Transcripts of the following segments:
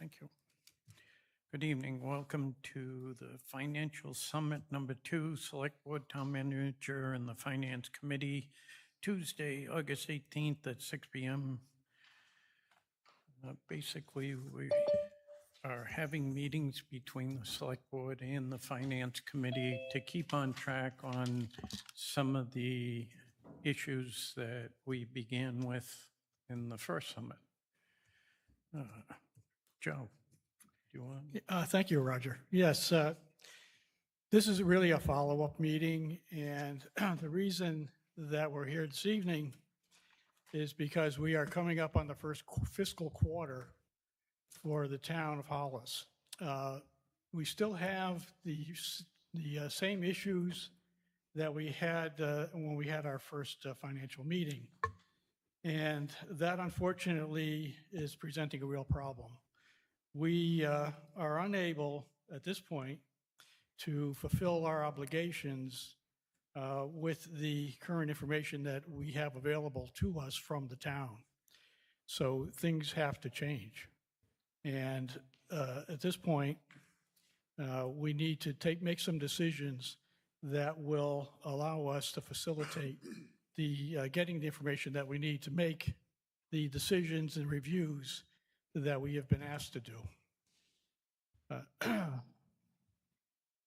Thank you. Good evening. Welcome to the Financial Summit number 2, Select Board Town Manager and the Finance Committee, Tuesday, August 18th at 6 p.m. Basically, we are having meetings between the Select Board and the Finance Committee to keep on track on some of the issues that we began with in the first summit. Joe, do you want? Thank you, Roger. Yes, this is really a follow-up meeting, and the reason that we're here this evening is because we are coming up on the first fiscal quarter for the town of Hollis. We still have the same issues that we had when we had our first financial meeting, and that unfortunately is presenting a real problem. We are unable at this point to fulfill our obligations with the current information that we have available to us from the town. So things have to change. And at this point, we need to make some decisions that will allow us to facilitate the getting the information that we need to make the decisions and reviews that we have been asked to do.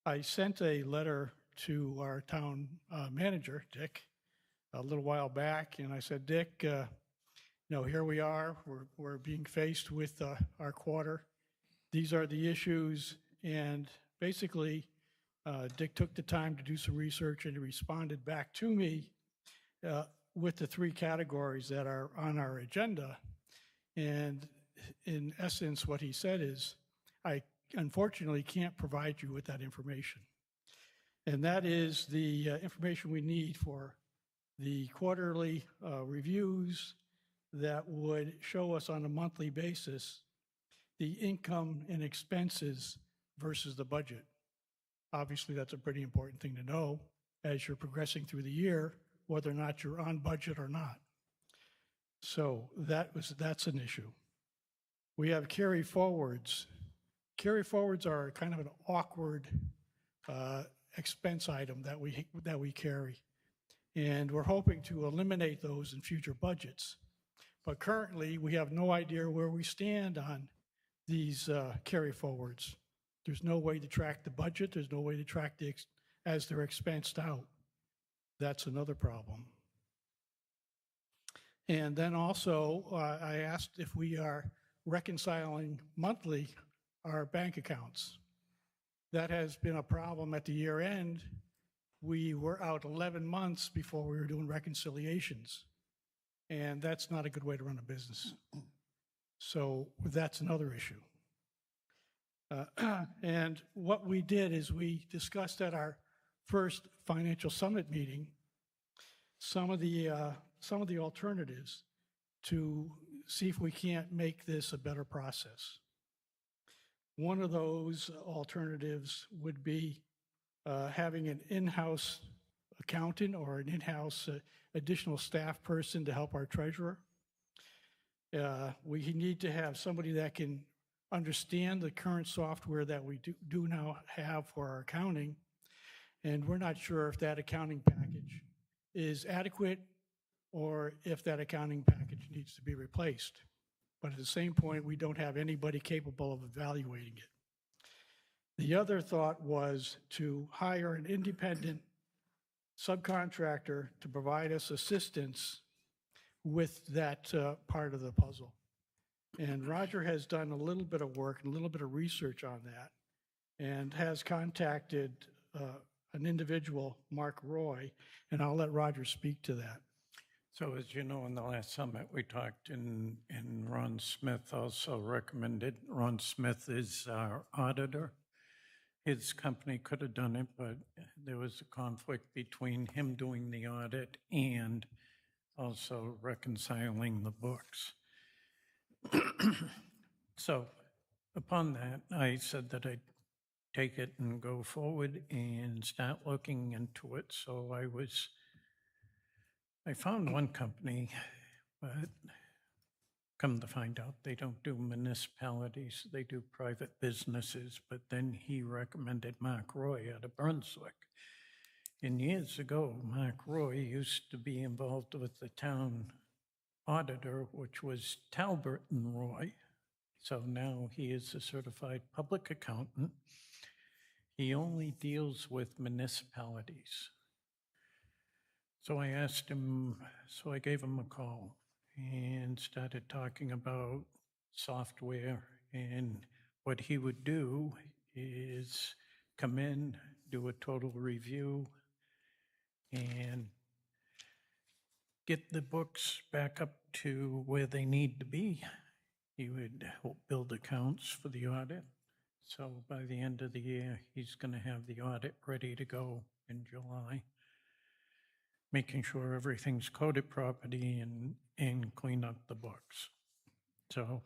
I sent a letter to our town manager, Dick, a little while back, and I said, Dick, here we are. We're being faced with our quarter. These are the issues, and basically, Dick took the time to do some research and he responded back to me with the 3 categories that are on our agenda. And in essence, what he said is, I unfortunately can't provide you with that information. And that is the information we need for the quarterly reviews that would show us on a monthly basis the income and expenses versus the budget. Obviously, that's a pretty important thing to know as you're progressing through the year, whether or not you're on budget or not. So that's an issue. We have carry forwards. Carry forwards are kind of an awkward expense item that we carry. And we're hoping to eliminate those in future budgets. But currently, we have no idea where we stand on these carry forwards. There's no way to track the budget. There's no way to track as they're expensed out. That's another problem. And then also, I asked if we are reconciling monthly our bank accounts. That has been a problem at the year end. We were out 11 months before we were doing reconciliations. And that's not a good way to run a business. So that's another issue. And what we did is we discussed at our first financial summit meeting some of the alternatives to see if we can't make this a better process. One of those alternatives would be having an in-house accountant or an in-house additional staff person to help our treasurer. We need to have somebody that can understand the current software that we do now have for our accounting, and we're not sure if that accounting package is adequate or if that accounting package needs to be replaced. But at the same point, we don't have anybody capable of evaluating it. The other thought was to hire an independent subcontractor to provide us assistance with that part of the puzzle. And Roger has done a little bit of work and a little bit of research on that and has contacted an individual, Mark Roy, and I'll let Roger speak to that. So as you know, in the last summit, we talked and Ron Smith also recommended. Ron Smith is our auditor. His company could have done it, but there was a conflict between him doing the audit and also reconciling the books. So upon that, I said that I'd take it and go forward and start looking into it. So I found one company, but Come to find out, they don't do municipalities, they do private businesses. But then he recommended Mark Roy out of Brunswick. And years ago, Mark Roy used to be involved with the town auditor, which was Talbot and Roy. So now he is a certified public accountant. He only deals with municipalities. So I asked him, so I gave him a call and started talking about software. And what he would do is come in, do a total review, and get the books back up to where they need to be. He would help build accounts for the audit. So by the end of the year, he's going to have the audit ready to go in July, making sure everything's coded properly and clean up the books. So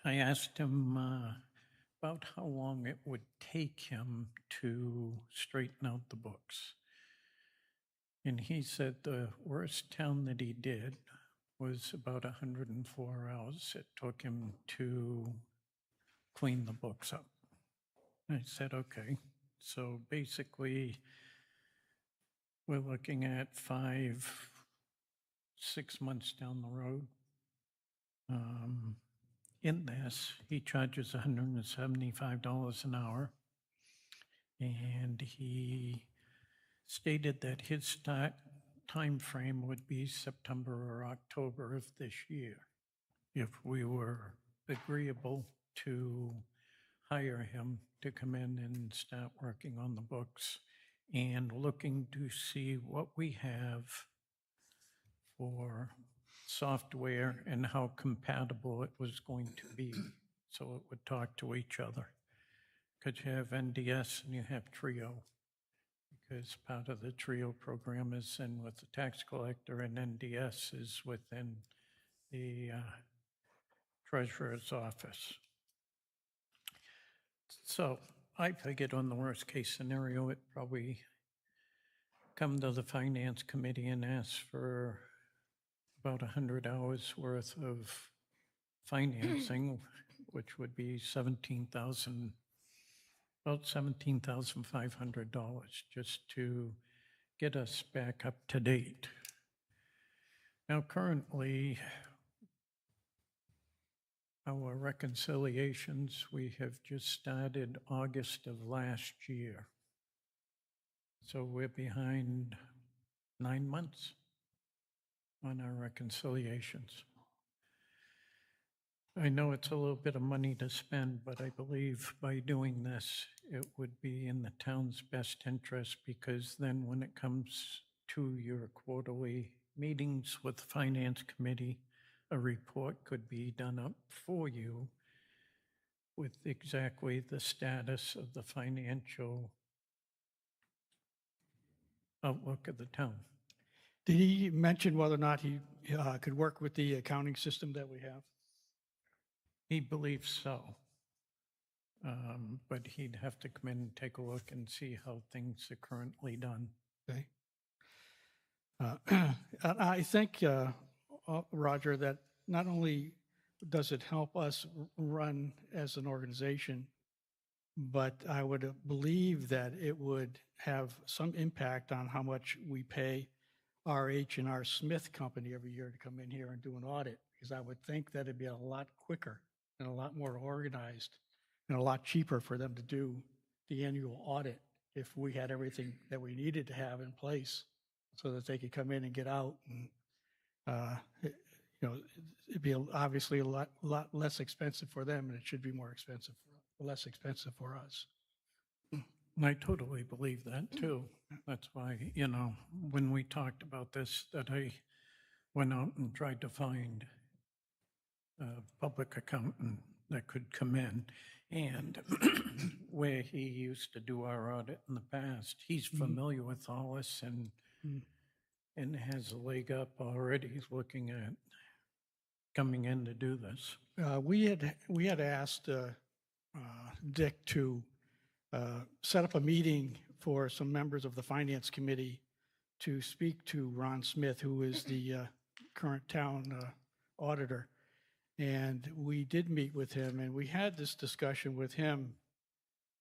I asked him about how long it would take him to straighten out the books. And he said the worst town that he did was about 104 hours it took him to clean the books up. I said, okay. So basically, we're looking at 6 months down the road. In this, he charges $175 an hour. And he stated that his start time frame would be September or October of this year, if we were agreeable to hire him to come in and start working on the books and looking to see what we have for software and how compatible it was going to be, so it would talk to each other. Because you have NDS and you have Trio, because part of the Trio program is in with the tax collector and NDS is within the treasurer's office. So I figured on the worst case scenario, it probably come to the finance committee and ask for about 100 hours worth of financing, which would be about $17,500 just to get us back up to date. Now, currently, our reconciliations, we have just started August of last year. So we're behind 9 months on our reconciliations. I know it's a little bit of money to spend, but I believe by doing this, it would be in the town's best interest, because then when it comes to your quarterly meetings with the finance committee, a report could be done up for you with exactly the status of the financial outlook of the town. Did he mention whether or not he could work with the accounting system that we have? He believes so. But he'd have to come in and take a look and see how things are currently done. Okay. I think, Roger, that not only does it help us run as an organization, but I would believe that it would have some impact on how much we pay our H&R Smith company every year to come in here and do an audit, because I would think that it'd be a lot quicker and a lot more organized and a lot cheaper for them to do the annual audit if we had everything that we needed to have in place so that they could come in and get out. And, it'd be obviously a lot less expensive for them, and it should be less expensive for us. And I totally believe that too. That's why, when we talked about this, that I went out and tried to find a public accountant that could come in. And where he used to do our audit in the past, he's familiar with Hollis and has a leg up already. He's looking at coming in to do this. We had asked Dick to set up a meeting for some members of the finance committee to speak to Ron Smith, who is the current town auditor, And we did meet with him, and we had this discussion with him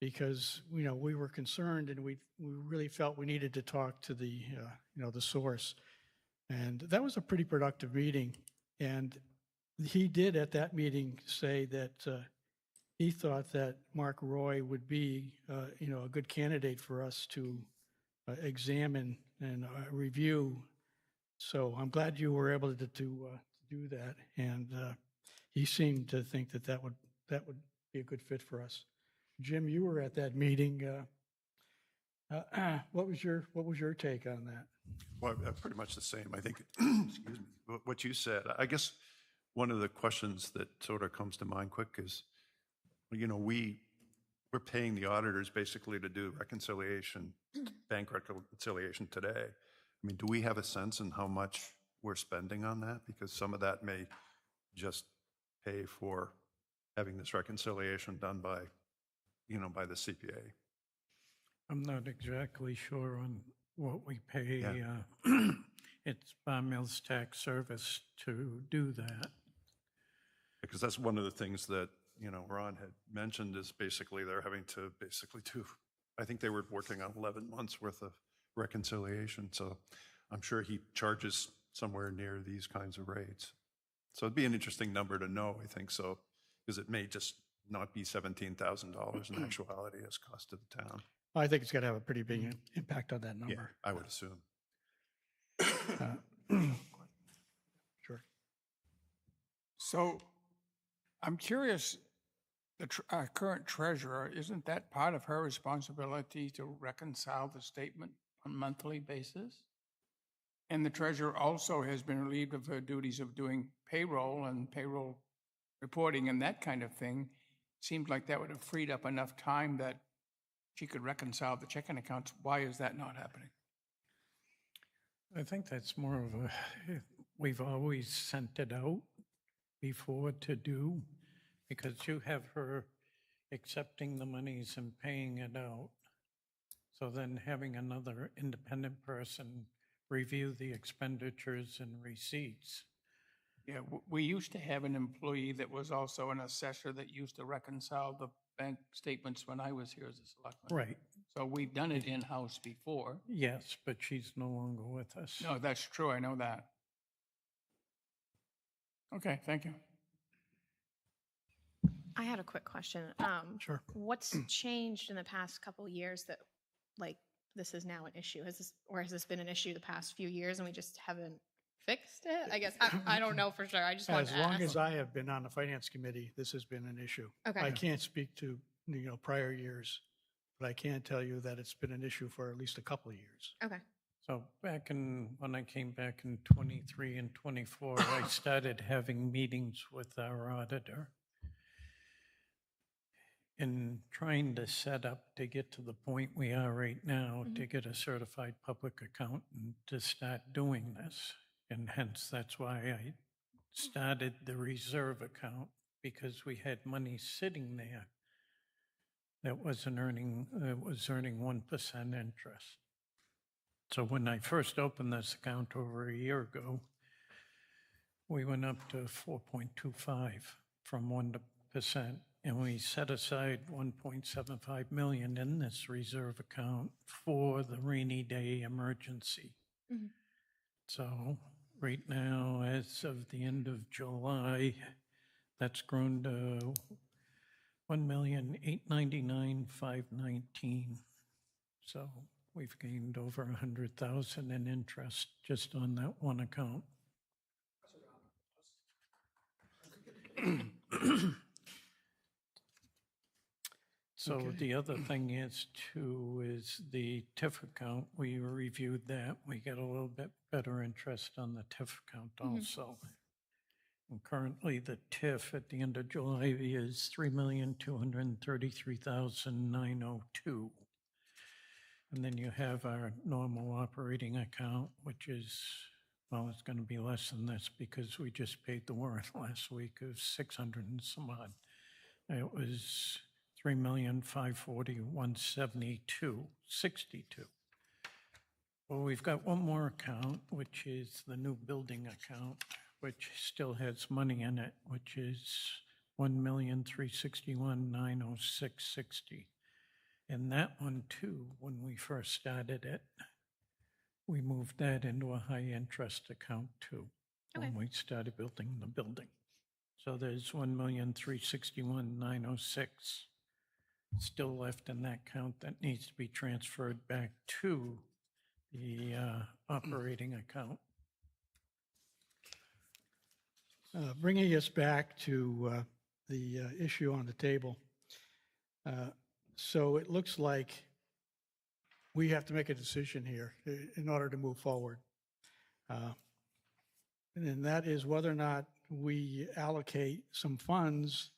because, we were concerned, and we really felt we needed to talk to the, the source. And that was a pretty productive meeting. And he did at that meeting say that he thought that Mark Roy would be, a good candidate for us to examine and review. So I'm glad you were able to do that. And he seemed to think that that would be a good fit for us. Jim, you were at that meeting. What was your take on that? Well, pretty much the same. I think, excuse me, what you said. I guess one of the questions that sort of comes to mind quick is, we're paying the auditors basically to do reconciliation, bank reconciliation today. I mean, do we have a sense in how much we're spending on that? Because some of that may just pay for having this reconciliation done by, by the CPA. I'm not exactly sure on what we pay. Yeah. It's Bar Mills Tax Service to do that. Because that's one of the things that, Ron had mentioned is basically they're having to do, I think they were working on 11 months worth of reconciliation. So I'm sure he charges somewhere near these kinds of rates. So it'd be an interesting number to know, I think so, because it may just not be $17,000 in actuality as cost to the town. I think it's going to have a pretty big impact on that number. Yeah, I would assume. Sure. So I'm curious, our current treasurer, isn't that part of her responsibility to reconcile the statement on a monthly basis? And the treasurer also has been relieved of her duties of doing payroll and payroll reporting and that kind of thing. Seems like that would have freed up enough time that she could reconcile the checking accounts. Why is that not happening? I think that's more of we've always sent it out before to do, because you have her accepting the monies and paying it out. So then having another independent person review the expenditures and receipts. Yeah, we used to have an employee that was also an assessor that used to reconcile the bank statements when I was here as a selectman. Right. So we've done it in-house before. Yes, but she's no longer with us. No, that's true. I know that. Okay, thank you. I had a quick question. Sure. What's changed in the past couple of years that, this is now an issue? Has this been an issue the past few years and we just haven't fixed it? I guess I don't know for sure. I just wanted As to long ask. as I have been on the finance committee, this has been an issue. Okay. I can't speak to, prior years, but I can tell you that it's been an issue for at least a couple of years. Okay. So when I came back in 23 and 24, I started having meetings with our auditor and trying to set up to get to the point we are right now, to get a certified public accountant to start doing this. And hence, that's why I started the reserve account, because we had money sitting there that was earning 1% interest. So when I first opened this account over a year ago, we went up to 4.25 from 1%, and we set aside 1.75 million in this reserve account for the rainy day emergency. Mm-hmm. So right now, as of the end of July, that's grown to 1,899,519. So we've gained over 100,000 in interest just on that one account. So Okay. the other thing is too, is the TIF account. We reviewed that. We got a little bit better interest on the TIF account also. And currently the TIF at the end of July is 3,233,902. And then you have our normal operating account, which is, well, it's going to be less than this because we just paid the warrant last week of 600 and some odd. It was 3,540,172.62. Well, we've got one more account, which is the new building account, which still has money in it, which is 1,361,906.60. And that one too, when we first started it, we moved that into a high interest account too, when we started building the building. So there's 1,361,906 still left in that account that needs to be transferred back to the operating account. Bringing us back to the issue on the table. So it looks like we have to make a decision here in order to move forward. And that is whether or not we allocate some funds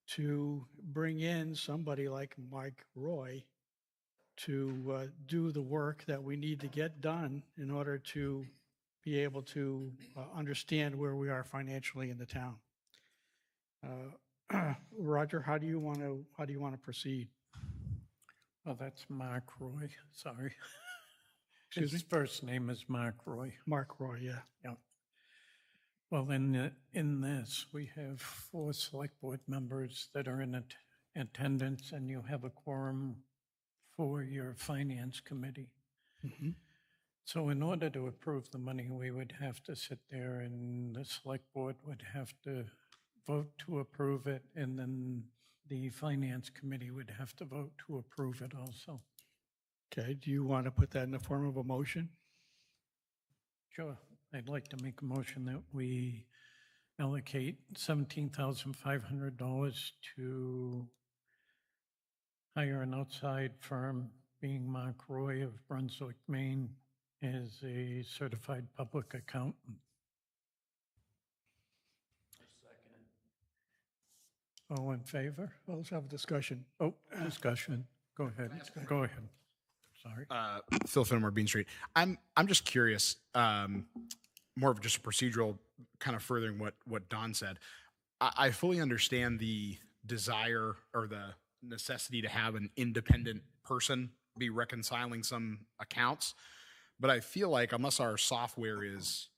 to bring in somebody like Mike Roy to do the work that we need to get done in order to be able to understand where we are financially in the town. Roger, how do you want to proceed? Well, that's Mark Roy, sorry. Excuse His first name is Mark Roy. Mark Roy, yeah. Yeah. Well, in this, we have 4 select board members that are in attendance, and you have a quorum for your finance committee. Mm-hmm. So in order to approve the money, we would have to sit there and the select board would have to vote to approve it, and then the finance committee would have to vote to approve it also. Okay, do you want to put that in the form of a motion? Sure. I'd like to make a motion that we allocate $17,500 to hire an outside firm, being Mark Roy of Brunswick, Maine, as a certified public accountant. All in favor? Well, let's have a discussion. Oh, discussion. Go ahead. Go ahead. Sorry. Phil Fenimore, Bean Street. I'm just curious, more of just a procedural kind of furthering what Don said. I fully understand the desire or the necessity to have an independent person be reconciling some accounts, but I feel like unless our software is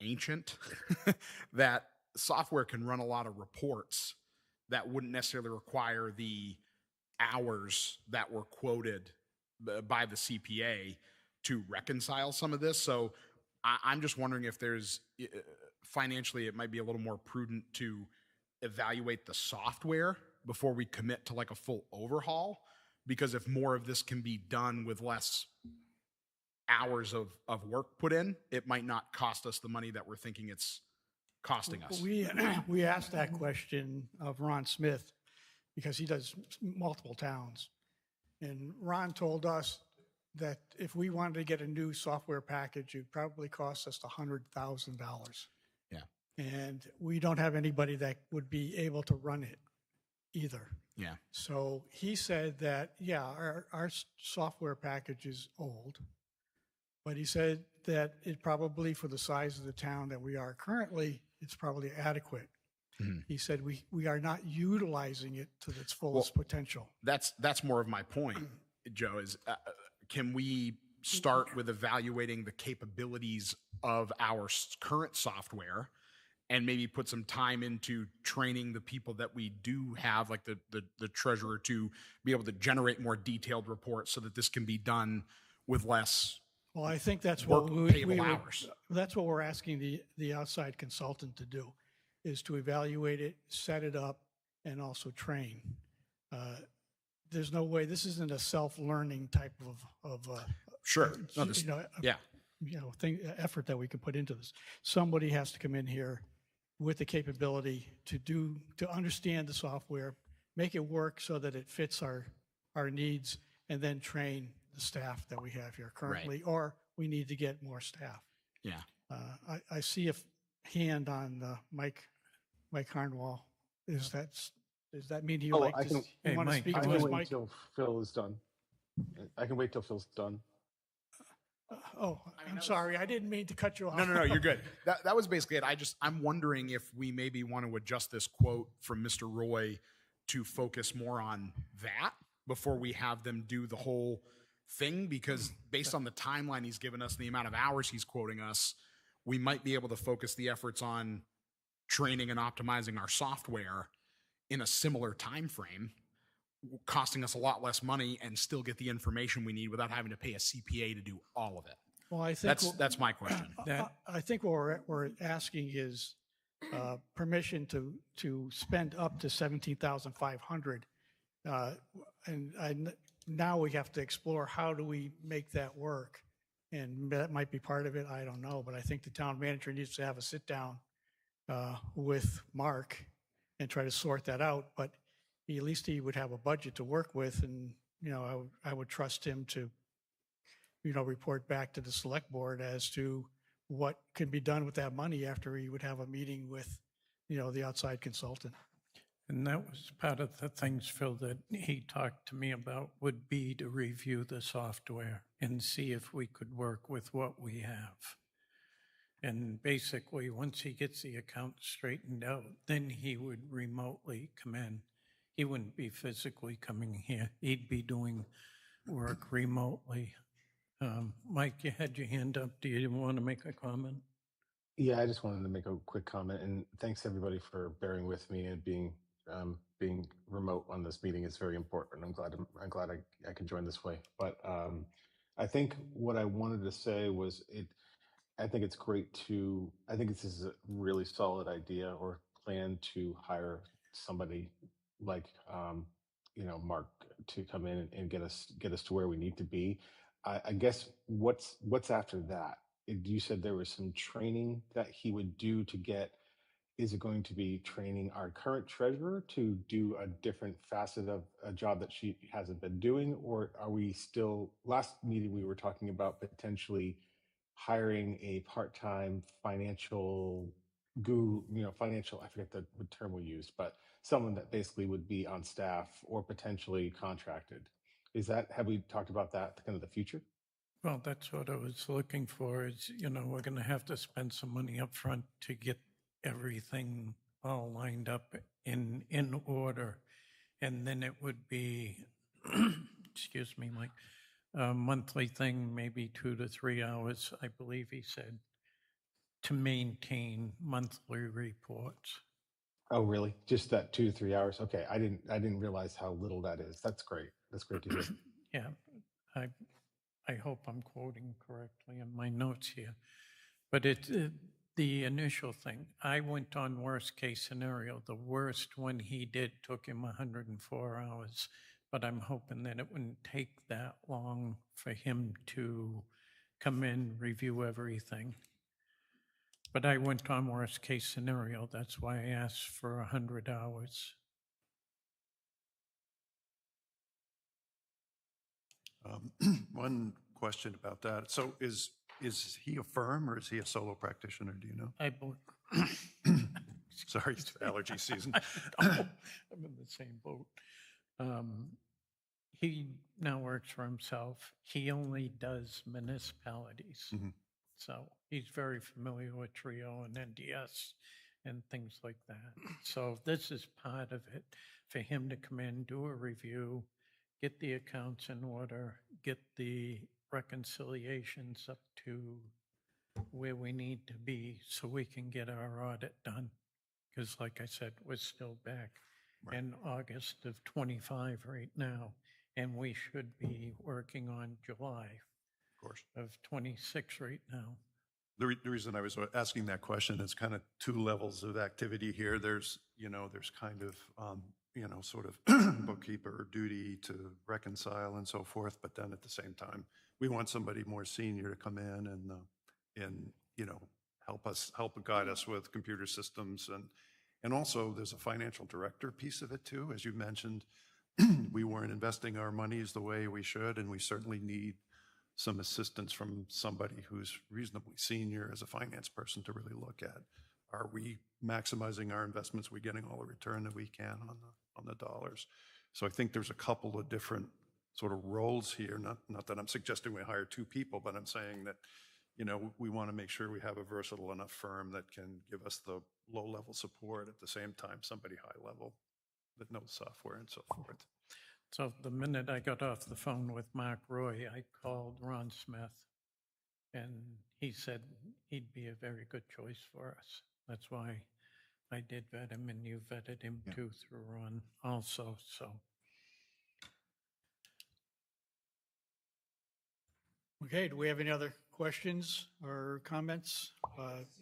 ancient, that software can run a lot of reports that wouldn't necessarily require the hours that were quoted by the CPA to reconcile some of this. So I'm just wondering if there's financially, it might be a little more prudent to evaluate the software before we commit to like a full overhaul, because if more of this can be done with less hours of work put in, it might not cost us the money that we're thinking it's costing us. We asked that question of Ron Smith because he does multiple towns. And Ron told us that if we wanted to get a new software package, it'd probably cost us $100,000. Yeah. And we don't have anybody that would be able to run it either. Yeah. So he said that, yeah, our software package is old, but he said that it probably, for the size of the town that we are currently, it's probably adequate. Mm-hmm. He said we are not utilizing it to its fullest potential. That's more of my point, Joe, is can we start with evaluating the capabilities of our current software and maybe put some time into training the people that we do have, like the treasurer, to be able to generate more detailed reports so that this can be done with less. Well, I think that's that's what we're asking the outside consultant to do, is to evaluate it, set it up, and also train. There's no way, this isn't a self-learning type of sure. No, effort that we can put into this. Somebody has to come in here with the capability to understand the software, make it work so that it fits our needs, and then train the staff that we have here currently, right. Or we need to get more staff. Yeah. I see a hand on Mike Harnwall. Does that mean you want to speak to us, Mike? Till Phil is done. I can wait till Phil's done. I'm sorry. I didn't mean to cut you off. No, you're good. That was basically it. I'm wondering if we maybe want to adjust this quote from Mr. Roy to focus more on that before we have them do the whole thing, because based on the timeline he's given us and the amount of hours he's quoting us, we might be able to focus the efforts on training and optimizing our software in a similar time frame, costing us a lot less money and still get the information we need without having to pay a CPA to do all of it. Well, I think. That's my question. I think what we're asking is permission to spend up to 17,500. Now we have to explore how do we make that work? And that might be part of it, I don't know, but I think the town manager needs to have a sit down with Mark and try to sort that out, but at least he would have a budget to work with, and, I would trust him to, report back to the select board as to what can be done with that money after he would have a meeting with, the outside consultant. And that was part of the things, Phil, that he talked to me about, would be to review the software and see if we could work with what we have. And basically, once he gets the account straightened out, then he would remotely come in. He wouldn't be physically coming here. He'd be doing work remotely. Mike, you had your hand up. Do you want to make a comment? Yeah, I just wanted to make a quick comment, and thanks everybody for bearing with me and being remote on this meeting. It's very important. I'm glad I can join this way. But I think what I wanted to say was I think it's great I think this is a really solid idea or plan to hire somebody like, Mark to come in and get us to where we need to be. I guess what's after that? You said there was some training that he would do to get. Is it going to be training our current treasurer to do a different facet of a job that she hasn't been doing? Or are we still, last meeting we were talking about potentially hiring a part-time financial guru, I forget the term we used, but someone that basically would be on staff or potentially contracted. Have we talked about that, kind of the future? Well, that's what I was looking for is, we're going to have to spend some money up front to get everything all lined up in order. And then it would be, excuse me, Mike, a monthly thing, maybe 2 to 3 hours, I believe he said, to maintain monthly reports. Oh, really? Just that 2 to 3 hours? Okay, I didn't realize how little that is. That's great. That's great to hear. Yeah, I hope I'm quoting correctly in my notes here. But the initial thing, I went on worst case scenario. The worst one he did took him 104 hours, but I'm hoping that it wouldn't take that long for him to come in, review everything. But I went on worst case scenario. That's why I asked for 100 hours. One question about that. So is he a firm or is he a solo practitioner? Do you know? I believe. Sorry, it's allergy season. I'm in the same boat. He now works for himself. He only does municipalities. Mm-hmm. So he's very familiar with Trio and NDS and things like that. So this is part of it for him to come in, do a review, get the accounts in order, get the reconciliations up to where we need to be so we can get our audit done. Because like I said, we're still back in August of 25 right now, and we should be working on July of 26 right now. The reason I was asking that question is kind of 2 levels of activity here. There's kind of, sort of bookkeeper duty to reconcile and so forth. But then at the same time, we want somebody more senior to come in and help guide us with computer systems. And also there's a financial director piece of it too. As you mentioned, we weren't investing our monies the way we should, and we certainly need some assistance from somebody who's reasonably senior as a finance person to really look at, are we maximizing our investments? Are we getting all the return that we can on the dollars? So I think there's a couple of different sort of roles here. Not that I'm suggesting we hire 2 people, but I'm saying that, we want to make sure we have a versatile enough firm that can give us the low-level support at the same time, somebody high-level that knows software and so forth. So the minute I got off the phone with Mark Roy, I called Ron Smith And he said he'd be a very good choice for us. That's why I did vet him, and you vetted him too through Ron also, so. Okay, do we have any other questions or comments?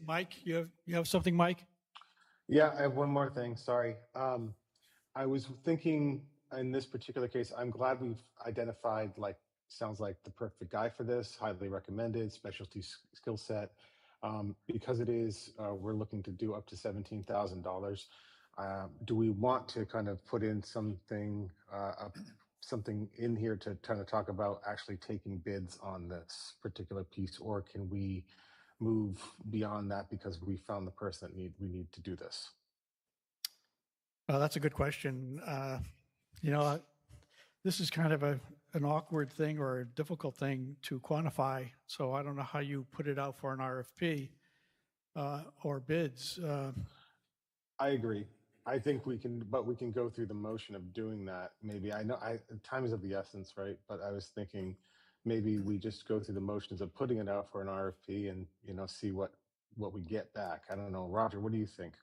Mike, you have something, Mike? Yeah, I have one more thing. Sorry. I was thinking in this particular case, I'm glad we've identified, like, sounds like the perfect guy for this, highly recommended, specialty skill set. Because it is, we're looking to do up to $17,000. Do we want to kind of put in something in here to kind of talk about actually taking bids on this particular piece, or can we move beyond that because we found the person that we need to do this? That's a good question. You know, this is kind of an awkward thing or a difficult thing to quantify. So I don't know how you put it out for an RFP or bids. I agree. I think we can, but we can go through the motion of doing that. Maybe time is of the essence, right? But I was thinking maybe we just go through the motions of putting it out for an RFP and, see what we get back. I don't know. Roger, what do you think?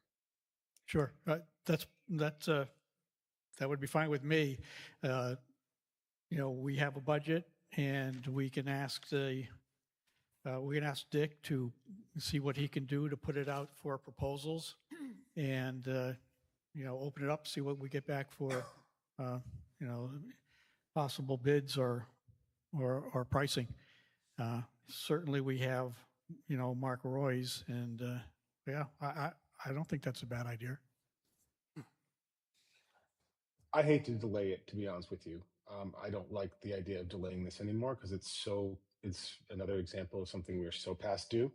Sure, that would be fine with me. We have a budget, and we can ask Dick to see what he can do to put it out for proposals, and open it up, see what we get back for possible bids or pricing. Certainly, we have Mark Roy's, and I don't think that's a bad idea. I hate to delay it, to be honest with you. I don't like the idea of delaying this anymore because it's another example of something we're so past due.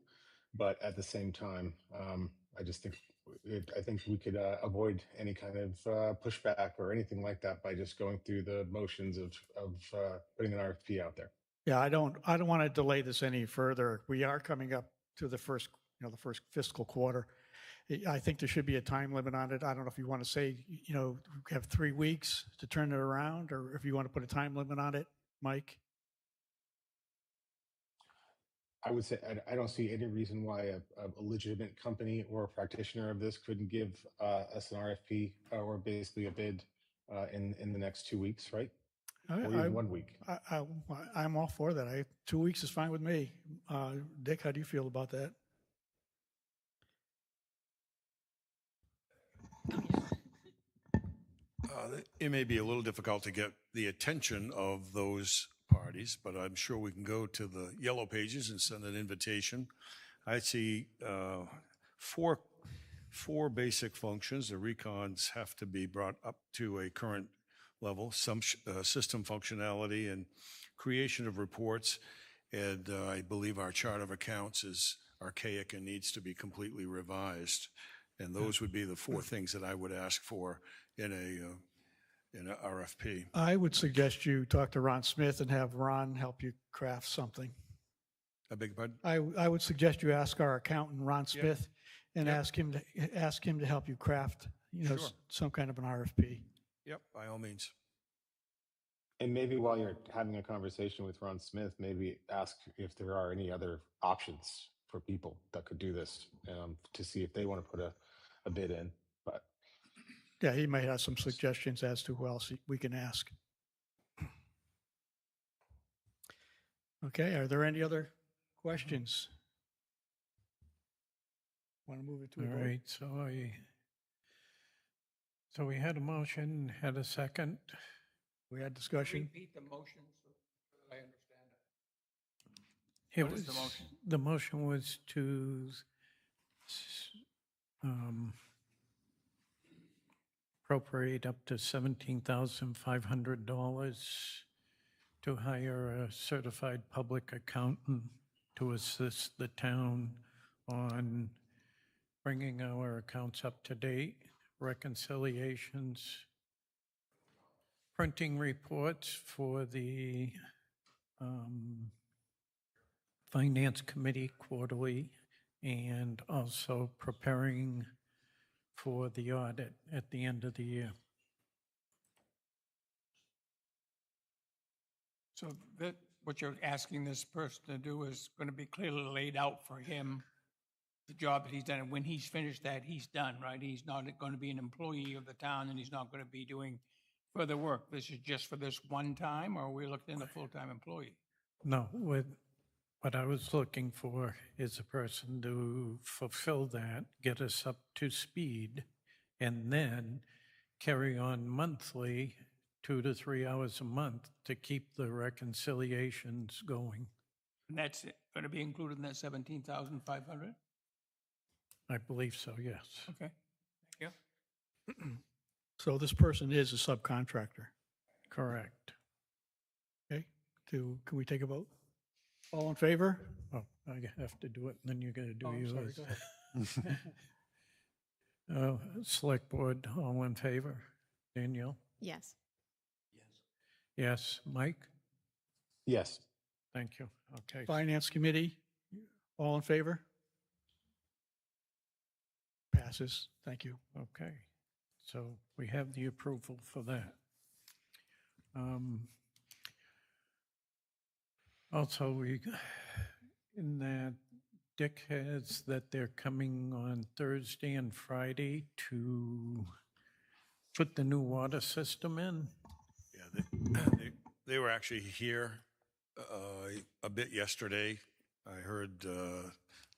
But at the same time, I just think I think we could avoid any kind of pushback or anything like that by just going through the motions of putting an RFP out there. Yeah, I don't want to delay this any further. We are coming up to the first fiscal quarter. I think there should be a time limit on it. I don't know if you want to say, we have 3 weeks to turn it around, or if you want to put a time limit on it, Mike. I would say I don't see any reason why a legitimate company or a practitioner of this couldn't give us an RFP or basically a bid in the next 2 weeks, right? Or even 1 week. I'm all for that. 2 weeks is fine with me. Dick, how do you feel about that? It may be a little difficult to get the attention of those parties, but I'm sure we can go to the yellow pages and send an invitation. I see four basic functions. The recons have to be brought up to a current level, some system functionality and creation of reports. And I believe our chart of accounts is archaic and needs to be completely revised. And those would be the 4 things that I would ask for in an RFP. I would suggest you talk to Ron Smith and have Ron help you craft something. I beg your pardon? I would suggest you ask our accountant, Ron Smith, and ask him to help you craft, Sure. some kind of an RFP. Yep, by all means. And maybe while you're having a conversation with Ron Smith, maybe ask if there are any other options for people that could do this to see if they want to put a bid in. But Yeah, he might have some suggestions as to who else we can ask. Okay, are there any other questions? Want to move it to a All vote? right, so we had a motion, had a second. We had discussion. Repeat the motion so that I understand it. It What is was, the motion? the motion was to appropriate up to $17,500 to hire a certified public accountant to assist the town on bringing our accounts up to date, reconciliations, printing reports for the Finance Committee quarterly, and also preparing for the audit at the end of the year. So what you're asking this person to do is going to be clearly laid out for him, the job that he's done. And when he's finished that, he's done, right? He's not going to be an employee of the town and he's not going to be doing further work. This is just for this one time, or are we looking at a full-time employee? No, what I was looking for is a person to fulfill that, get us up to speed, and then carry on monthly, 2 to 3 hours a month to keep the reconciliations going. And that's going to be included in that 17,500? I believe so, yes. Okay, thank you. So this person is a subcontractor. Correct. Okay, can we take a vote? All in favor? Oh, I have to do it, and then you got to do Oh, I'm sorry, yours. go ahead. Select Board, all in favor? Danielle? Yes. Yes. Mike? Yes. Thank you. Okay. Finance Committee, all in favor? Passes. Thank you. Okay. So we have the approval for that. Also, in that Dick has that they're coming on Thursday and Friday to put the new water system in. Yeah, they were actually here a bit yesterday. I heard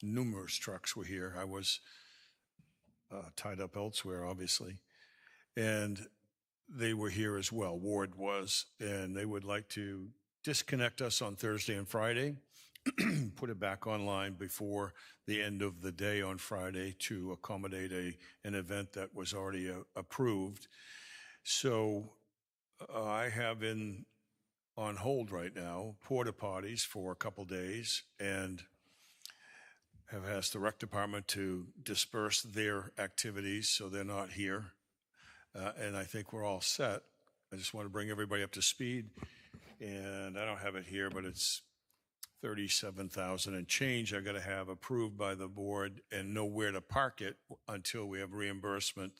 numerous trucks were here. I was tied up elsewhere, obviously. And they were here as well, Ward was, and they would like to disconnect us on Thursday and Friday, put it back online before the end of the day on Friday to accommodate an event that was already approved. So I have on hold right now porta potties for a couple days and have asked the rec department to disperse their activities so they're not here. And I think we're all set. I just want to bring everybody up to speed. And I don't have it here, but it's 37,000 and change I got to have approved by the board and know where to park it until we have reimbursement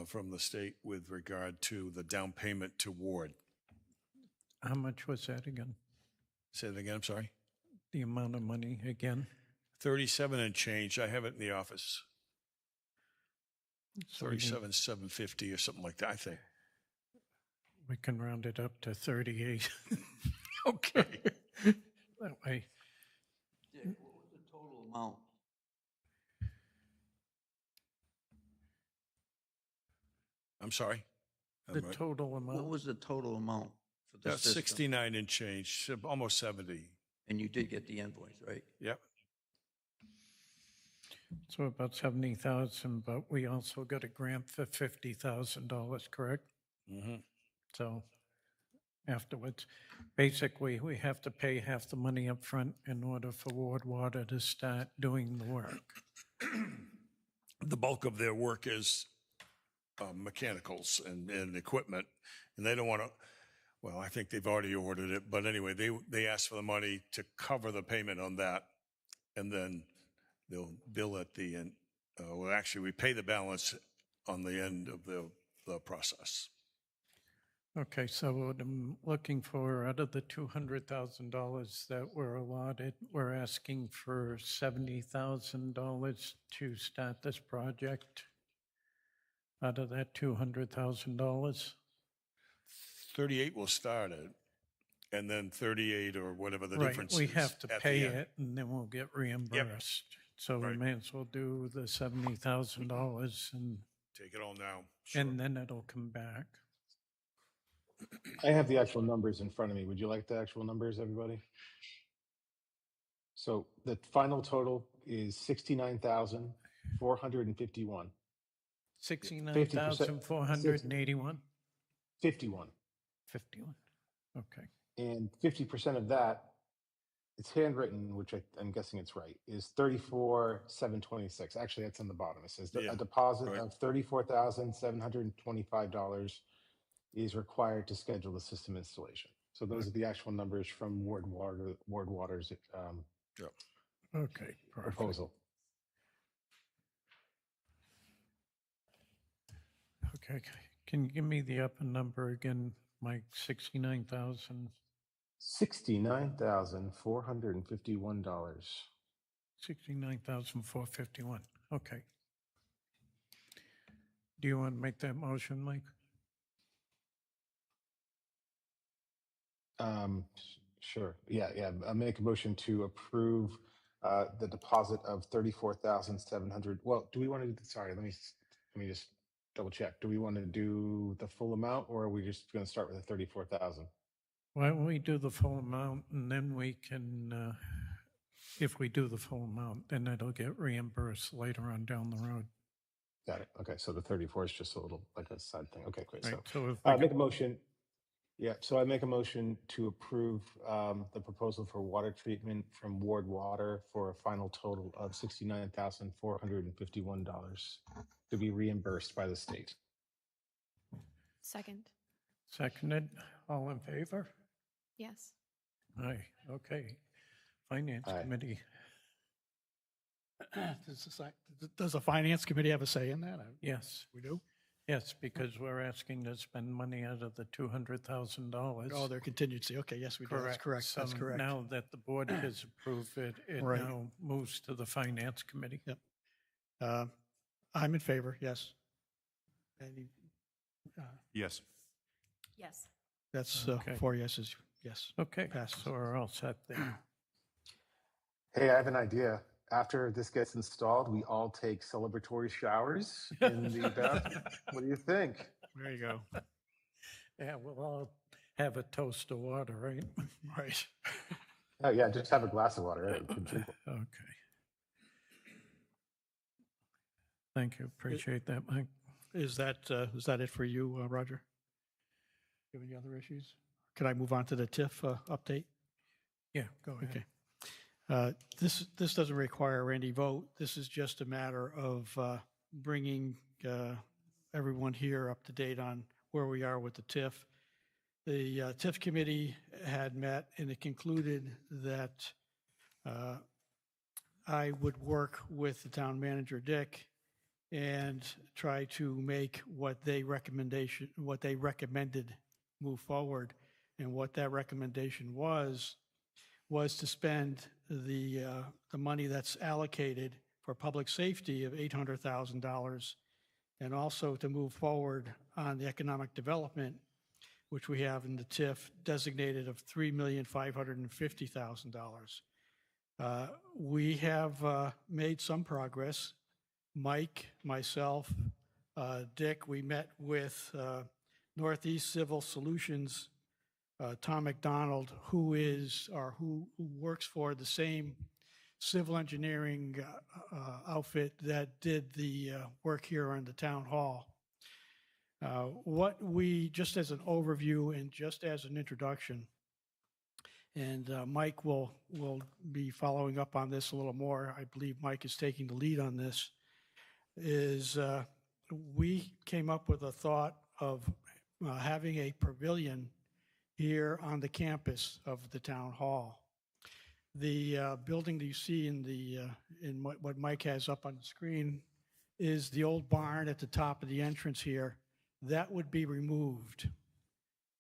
from the state with regard to the down payment to Ward. How much was that again? Say it again, I'm sorry. The amount of money again? 37 and change. I have it in the office. So we can- 37,750 or something like that, I think. We can round it up to 38. Okay. That way, Dick, what was the total amount? I'm sorry. the total What amount, was the total amount for the That's system? 69 and change, almost 70. And you did get the invoice, right? Yep. so about 70,000, but we also got a grant for $50,000, correct? Mm-hmm. So afterwards, basically, we have to pay half the money up front in order for Ward Water to start doing the work. The bulk of their work is mechanicals and equipment, and they don't want to, well, I think they've already ordered it, but anyway, they asked for the money to cover the payment on that, and then they'll bill at the end. Well, actually, we pay the balance on the end of the process. Okay, so what I'm looking for, out of the $200,000 that were allotted, we're asking for $70,000 to start this project. Out of that $200,000, 38 will start it, and then 38 or whatever the right, difference we is. have to at the pay end. it and then we'll get reimbursed. So we Right. may as well do the $70,000 Take it all now. Sure. and then it'll come back. I have the actual numbers in front of me. Would you like the actual numbers, everybody? So the final total is 69,451. 69,481? 51. 51, okay. And 50% of that, it's handwritten, which I'm guessing it's right, is 34,726. Actually, that's on the bottom. It says Yeah, a deposit right. of $34,725 is required to schedule the system installation. So those are the actual numbers from Ward Water's Okay, perfect. proposal. Okay, can you give me the upper number again, Mike? 69,000? $69,451. $69,451. Okay. Do you want to make that motion, Mike? Sure. Yeah. I make a motion to approve the deposit of 34,700. Well, do we want to? Sorry, let me just double check. Do we want to do the full amount, or are we just going to start with the 34,000? Why don't we do the full amount, and then we can, if we do the full amount, then it'll get reimbursed later on down the road. Got it. Okay, so the 34 is just a little like a side thing. Okay, great. Right, So so if I we make could- a motion. Yeah, so I make a motion to approve the proposal for water treatment from Ward Water for a final total of $69,451 to be reimbursed by the state. Second. Seconded, all in favor? Yes. Aye, okay. Finance Aye. Committee, Does the Finance Committee have a say in that? yes, We do? yes, because we're asking to spend money out of the $200,000. Oh, their contingency. Okay, yes, we do. That's correct. That's So correct. now that the board has approved it, it Right. now moves to the Finance Committee. Yep. I'm in favor, yes. Yes. Yes. That's Okay. 4 yeses, yes. Okay, Passes. so we're all set there. Hey, I have an idea. After this gets installed, we all take celebratory showers in the bathroom. What do you think? There you go. Yeah, we'll all have a toast of water, right? Right. Oh, yeah, just have a glass of water. Right? Pretty simple. Okay. Thank you, appreciate that, Mike. Is that it for you, Roger? Do you have any other issues? Can I move on to the TIF update? Yeah, go ahead. Okay. This doesn't require any vote. This is just a matter of bringing everyone here up to date on where we are with the TIF. The TIF committee had met and it concluded that I would work with the town manager, Dick, and try to make what they recommended move forward. And what that recommendation was to spend the money that's allocated for public safety of $800,000, and also to move forward on the economic development, which we have in the TIF designated of $3,550,000. We have made some progress. Mike, myself, Dick, we met with Northeast Civil Solutions, Tom McDonald, who works for the same civil engineering outfit that did the work here on the town hall. Just as an overview and just as an introduction, and Mike will be following up on this a little more. I believe Mike is taking the lead on this. We came up with a thought of having a pavilion here on the campus of the town hall. The building that you see in what Mike has up on the screen is the old barn at the top of the entrance here. That would be removed.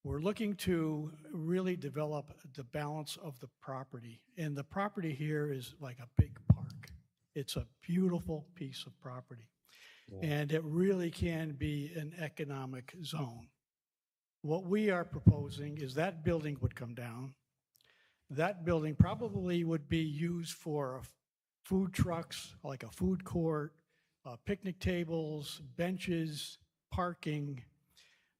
We're looking to really develop the balance of the property. And the property here is like a big park. It's a beautiful piece of property. And it really can be an economic zone. What we are proposing is that building would come down. That building probably would be used for food trucks, like a food court, picnic tables, benches, parking.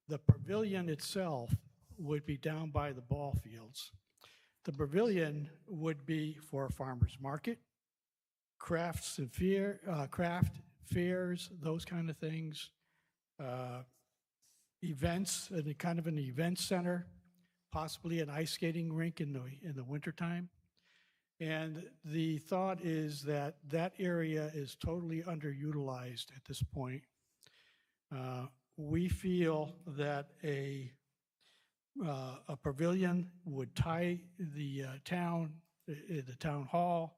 The pavilion itself would be down by the ball fields. The pavilion would be for a farmer's market, craft fairs, those kind of things, events, and kind of an event center, possibly an ice skating rink in the wintertime. And the thought is that that area is totally underutilized at this point. We feel that a pavilion would tie the town hall,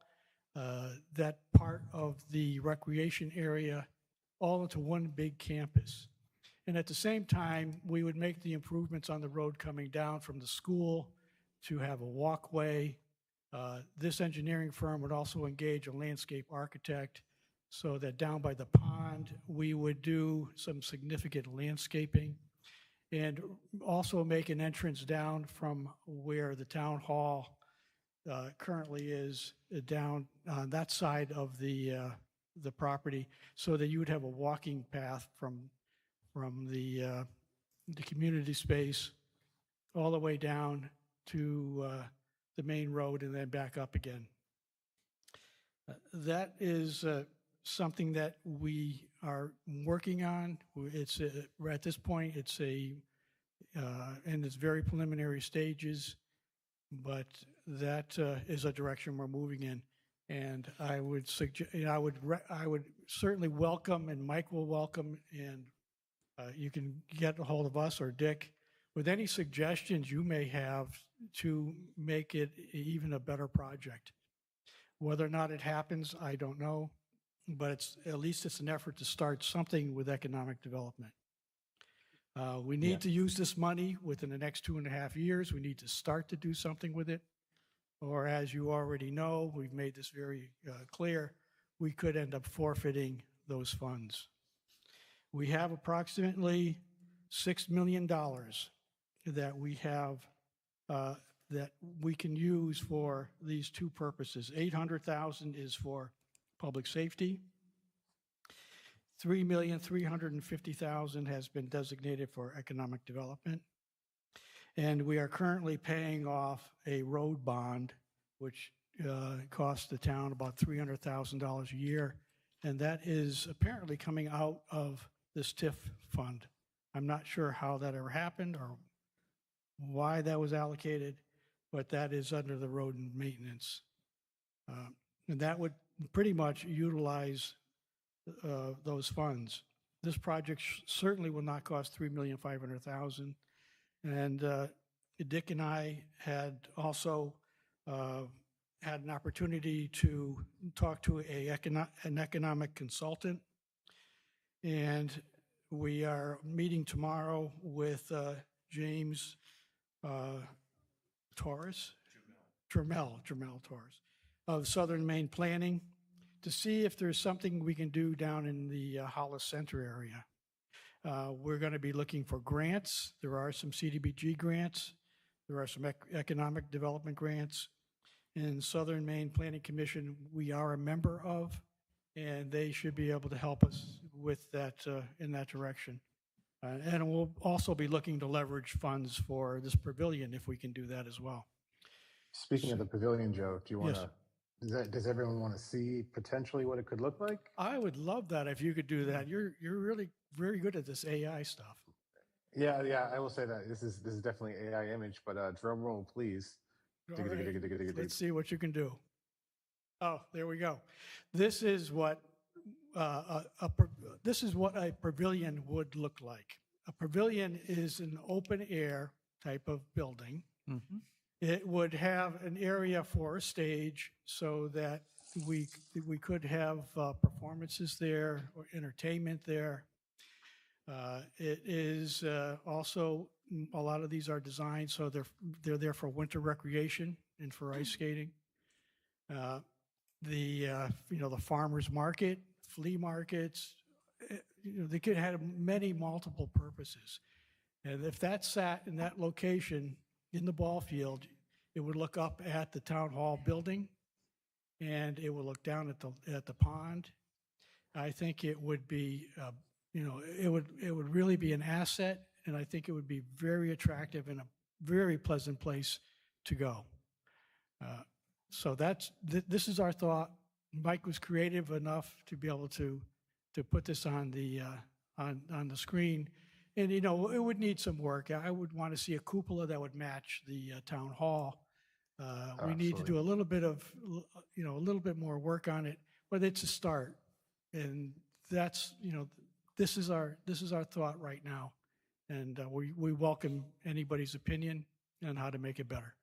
that part of the recreation area, all into one big campus. And at the same time, we would make the improvements on the road coming down from the school to have a walkway. This engineering firm would also engage a landscape architect so that down by the pond, we would do some significant landscaping and also make an entrance down from where the town hall currently is down on that side of the property so that you would have a walking path from the community space all the way down to the main road and then back up again. That is something that we are working on. It's at this point, it's in its very preliminary stages, but that is a direction we're moving in. And I would suggest, I would certainly welcome, and Mike will welcome, and you can get a hold of us or Dick with any suggestions you may have to make it even a better project. Whether or not it happens, I don't know, but at least it's an effort to start something with economic development. We need to use this money within the next 2.5 years. We need to start to do something with it. Or as you already know, we've made this very clear, we could end up forfeiting those funds. We have approximately $6 million that we have that we can use for these two purposes. $800,000 is for public safety. $3,350,000 has been designated for economic development. And we are currently paying off a road bond, which costs the town about $300,000 a year. And that is apparently coming out of this TIF fund. I'm not sure how that ever happened or why that was allocated, but that is under the road and maintenance. And that would pretty much utilize those funds. This project certainly will not cost $3,500,000. And Dick and I had also had an opportunity to talk to an economic consultant. And we are meeting tomorrow with James Trammell Torres of Southern Maine Planning to see if there's something we can do down in the Hollis Center area. We're going to be looking for grants. There are some CDBG grants. There are some economic development grants. And Southern Maine Planning Commission, we are a member of, and they should be able to help us with that in that direction. And we'll also be looking to leverage funds for this pavilion if we can do that as well. Speaking of the pavilion, Joe, do you want Yes. to, does everyone want to see potentially what it could look like? I would love that if you could do that. You're really very good at this AI stuff. Yeah, I will say that this is definitely AI image, but drum roll, please. All right. Let's see what you can do. Oh, there we go. This is what a pavilion would look like. A pavilion is an open air type of building. Mhm. It would have an area for a stage so that we could have performances there or entertainment there. It is also, a lot of these are designed so they're there for winter recreation and for ice skating. The farmers market, flea markets, they could have many multiple purposes. And if that sat in that location in the ball field, it would look up at the town hall building and it would look down at the pond. I think it would be, it would really be an asset, and I think it would be very attractive and a very pleasant place to go. So this is our thought. Mike was creative enough to be able to put this on the screen. And, it would need some work. I would want to see a cupola that would match the town hall. We need to do a little bit more work on it, but it's a start. And that's, this is our thought right now. And we welcome anybody's opinion on how to make it better.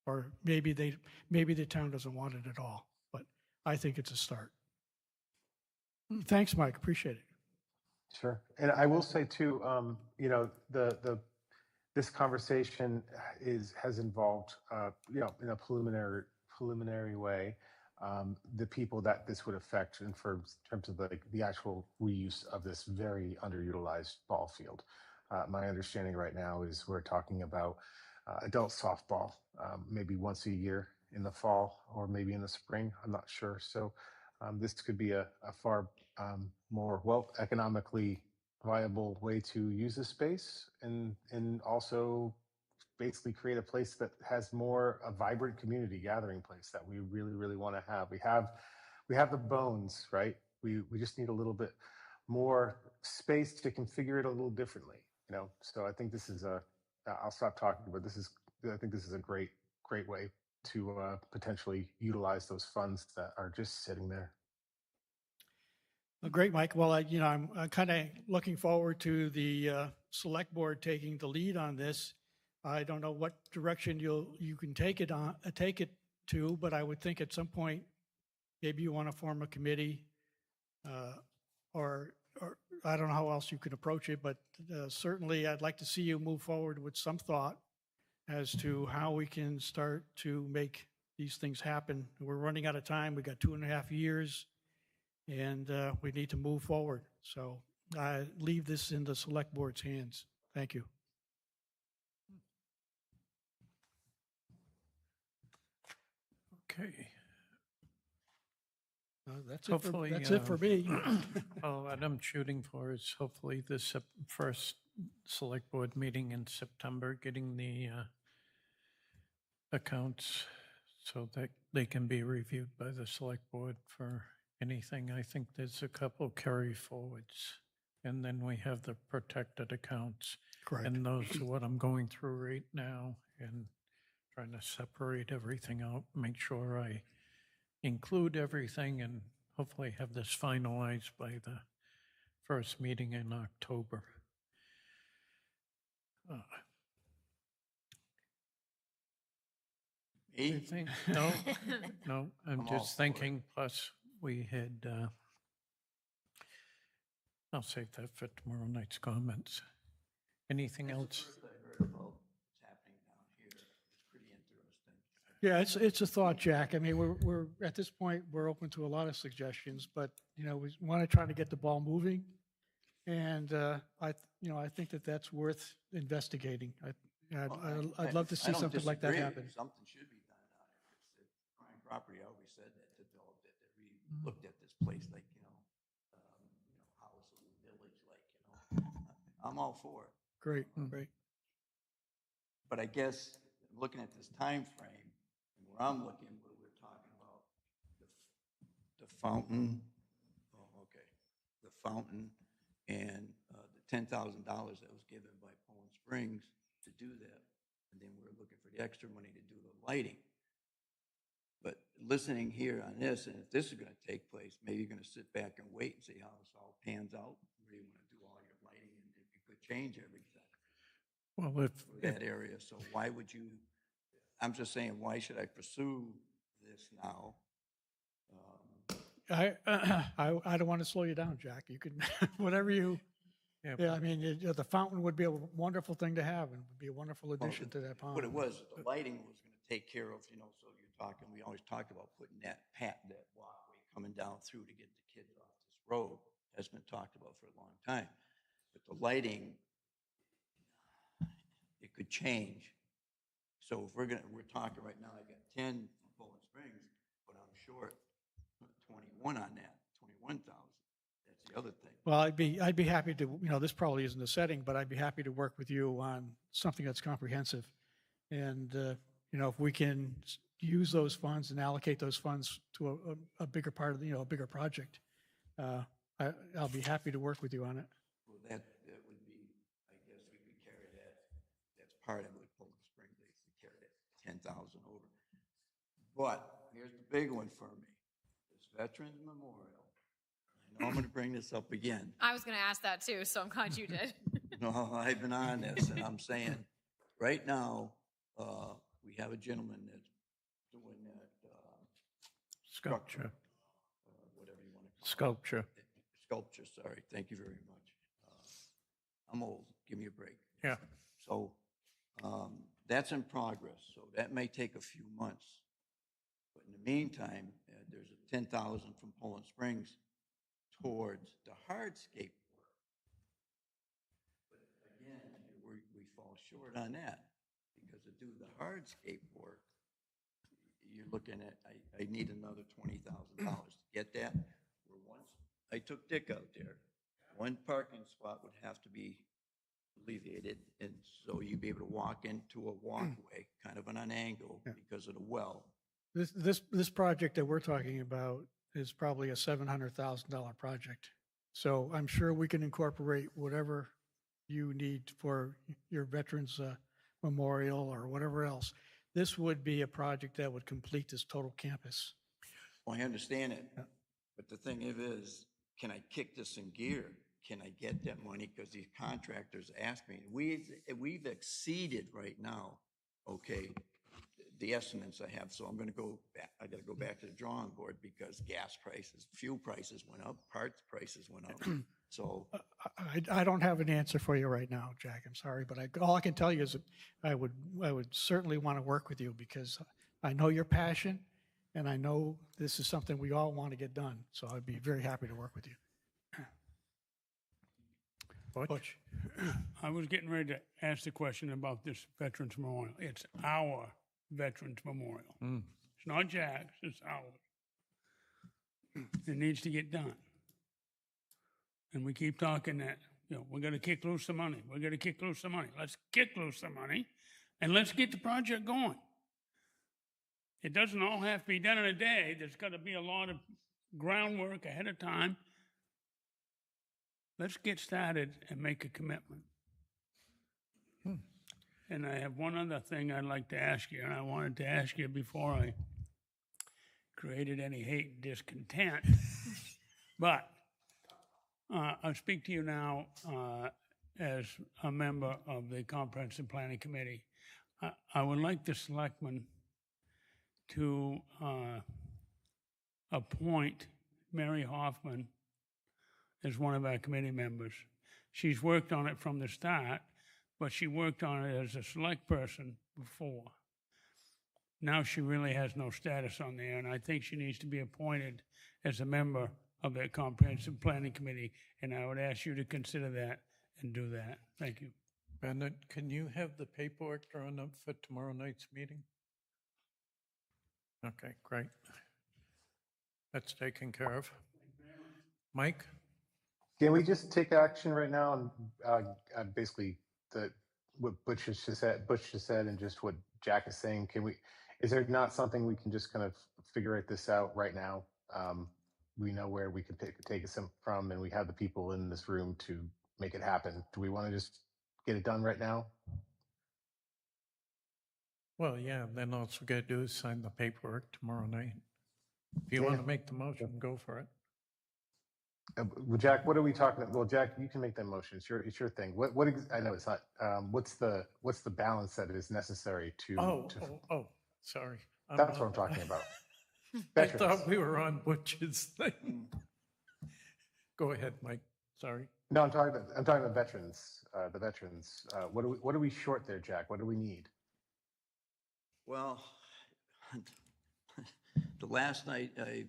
Or maybe the town doesn't want it at all, but I think it's a start. Thanks, Mike. Appreciate it. Sure. And I will say too, the this conversation has involved, in a preliminary way, the people that this would affect in terms of the actual reuse of this very underutilized ball field. My understanding right now is we're talking about adult softball, maybe once a year in the fall or maybe in the spring. I'm not sure. So this could be a far more economically viable way to use the space, and also basically create a place that has more a vibrant community gathering place that we really want to have. We have the bones, right? We just need a little bit more space to configure it a little differently, So I think this is I'll stop talking, but I think this is a great way to potentially utilize those funds that are just sitting there. Well, great, Mike. Well, I'm kind of looking forward to the select board taking the lead on this. I don't know what direction you can take it to, but I would think at some point maybe you want to form a committee, or I don't know how else you can approach it, but certainly I'd like to see you move forward with some thought as to how we can start to make these things happen. We're running out of time. We got 2.5 years. And we need to move forward. So I leave this in the select board's hands. Thank you. Okay. That's Hopefully, it for me. Well, what I'm shooting for is hopefully this first select board meeting in September, getting the accounts so that they can be reviewed by the select board for anything. I think there's a couple carry forwards, and then we have the protected accounts. Correct. And those are what I'm going through right now and trying to separate everything out, make sure I include everything, and hopefully have this finalized by the first meeting in October. Anything? No, no, I'm I'm all just for it. thinking, plus we had, I'll save that for tomorrow night's comments. Anything else? First I heard about what's happening down here. It's pretty interesting. Yeah, it's a thought, Jack. I mean, we're at this point, we're open to a lot of suggestions, but, we want to try to get the ball moving. And I think that's worth investigating. I'd love to see something like that happen. Something should be done down there. It's prime property. I always said that, developed it, that we looked at this place like, Hollis Village, I'm all for it. Great, great. But I guess looking at this time frame, where I'm looking, where we're talking about the fountain, the fountain and the $10,000 that was given by Poland Springs to do that. And then we're looking for the extra money to do the lighting. But listening here on this, and if this is going to take place, maybe you're going to sit back and wait and see how this all pans out, where you want to do all your lighting, and if you could change everything. Well, if That area. So why would you, I'm just saying, why should I pursue this now? I don't want to slow you down, Jack. You can, whatever you, yeah, I mean, the fountain would be a wonderful thing to have and would be a wonderful addition to that pond. What it was, the lighting was going to take care of, so you're talking, we always talked about putting that walkway coming down through to get the kids off this road, has been talked about for a long time. But the lighting, it could change. So if we're talking right now, I got 10 from Poland Springs, but I'm short 21 on that, 21,000. That's the other thing. Well, I'd be happy to, this probably isn't the setting, but I'd be happy to work with you on something that's comprehensive. And, if we can use those funds and allocate those funds to a bigger part of, a bigger project, I'll be happy to work with you on it. Well, that would be, I guess we could carry that. That's part of what Poland Springs, they could carry that 10,000 over. But here's the big one for me. This Veterans Memorial. I know I'm going to bring this up again. I was going to ask that too, so I'm glad you did. No, I've been on this, and I'm saying, right now, we have a gentleman that's doing that sculpture, whatever you want to call sculpture. it. Sculpture, sorry. Thank you very much. I'm old. Give me a break. Yeah. So That's in progress, so that may take a few months. But in the meantime, there's a 10,000 from Poland Springs towards the hardscape work. But again, we fall short on that, because to do the hardscape work, you're looking at, I need another $20,000 to get that. Where once I took Dick out there, one parking spot would have to be alleviated, and so you'd be able to walk into a walkway, kind of on an angle because of the well. This project that we're talking about is probably a $700,000 project. So I'm sure we can incorporate whatever you need for your veterans memorial or whatever else. This would be a project that would complete this total campus. Well, I understand it, but the thing is, can I kick this in gear? Can I get that money? Because these contractors ask me. We've exceeded right now, okay, the estimates I have. So I'm going to go back. I got to go back to the drawing board, because gas prices, fuel prices went up, parts prices went up. So I don't have an answer for you right now, Jack. I'm sorry, but all I can tell you is that I would certainly want to work with you, because I know your passion, and I know this is something we all want to get done. So I'd be very happy to work with you. Butch. I was getting ready to ask the question about this Veterans Memorial. It's our Veterans Memorial. It's not Jack's, it's ours. It needs to get done. And we keep talking that, we're going to kick loose some money. We're going to kick loose some money. Let's kick loose some money, and let's get the project going. It doesn't all have to be done in a day. There's got to be a lot of groundwork ahead of time. Let's get started and make a commitment. And I have one other thing I'd like to ask you, and I wanted to ask you before I created any hate and discontent. But I'll speak to you now as a member of the Comprehensive Planning Committee. I would like the selectmen to appoint Mary Hoffman as one of our committee members. She's worked on it from the start, but she worked on it as a select person before. Now she really has no status on there, and I think she needs to be appointed as a member of that Comprehensive Planning Committee, and I would ask you to consider that and do that. Thank you. Bennett, can you have the paperwork drawn up for tomorrow night's meeting? Okay, great. That's taken care of. Mike? Can we just take action right now and basically what Butch just said and just what Jack is saying? Is there not something we can just kind of figure this out right now? We know where we could take it from, and we have the people in this room to make it happen. Do we want to just get it done right now? Well, yeah, then all we got to do is sign the paperwork tomorrow night. If you want to make the motion, go for it. Well, Jack, what are we talking about? Well, Jack, you can make that motion. It's your thing. I know it's not. What's the balance that is necessary to? Sorry. That's what I'm talking about. I thought we were on Butch's thing. Go ahead, Mike. Sorry. No, I'm talking about veterans. The veterans. What are we short there, Jack? What do we need? Well, the last night I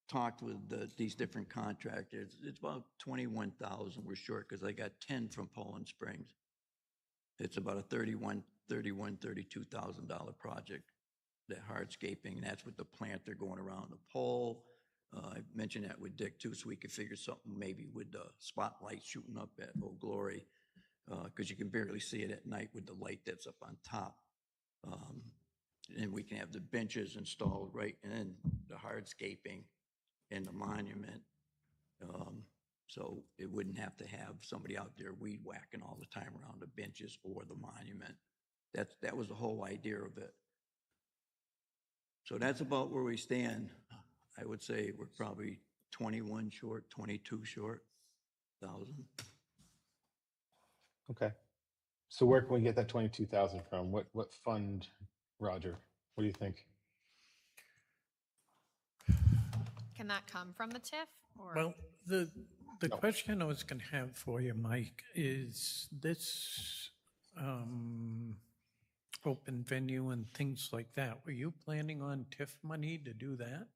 talked with these different contractors. It's about 21,000 we're short, because I got 10 from Poland Springs. It's about a $32,000 project, that hardscaping, and that's with the plant they're going around the pole. I mentioned that with Dick too, so we could figure something maybe with the spotlight shooting up at Old Glory, because you can barely see it at night with the light that's up on top. And we can have the benches installed right, and then the hardscaping and the monument. So it wouldn't have to have somebody out there weed whacking all the time around the benches or the monument. That was the whole idea of it. So that's about where we stand. I would say we're probably 21 short, 22 short, 1,000. Okay. So where can we get that 22,000 from? What fund, Roger? What do you think? Can that come from the TIF? Or? Well, the question I was going to have for you, Mike, is this open venue and things like that. Were you planning on TIF money to do that?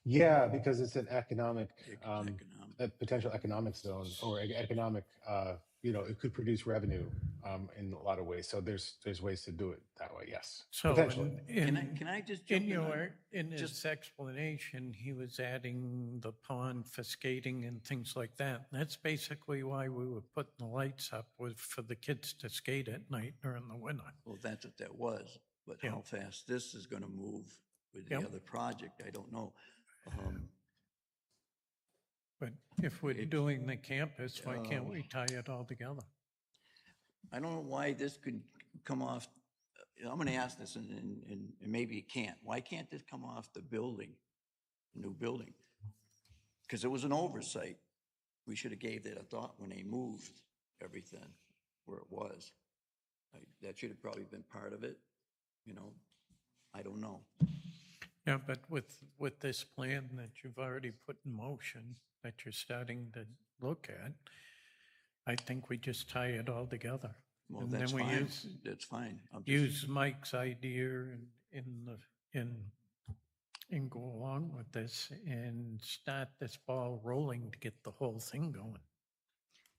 Yeah, because it's an economic, Economic. a potential economic zone or economic, it could produce revenue in a lot of ways. So there's ways to do it that way. Yes, So potentially. Can I just jump in on- in his explanation, he was adding the pond fiscating and things like that. That's basically why we were putting the lights up, was for the kids to skate at night during the winter. Well, that's what that was, but Yeah. how fast this is gonna move with the Yep. other project, I don't know. But if we're doing the campus, why can't we tie it all together? I don't know why this could come off, I'm gonna ask this and maybe it can't. Why can't this come off the building, new building? Because it was an oversight. We should have gave that a thought when they moved everything where it was. That should have probably been part of it, I don't know. Yeah, but with this plan that you've already put in motion, that you're starting to look at, I think we just tie it all together. Well, And that's then we fine, use- that's fine. I'm just- Use Mike's idea and go along with this and start this ball rolling to get the whole thing going.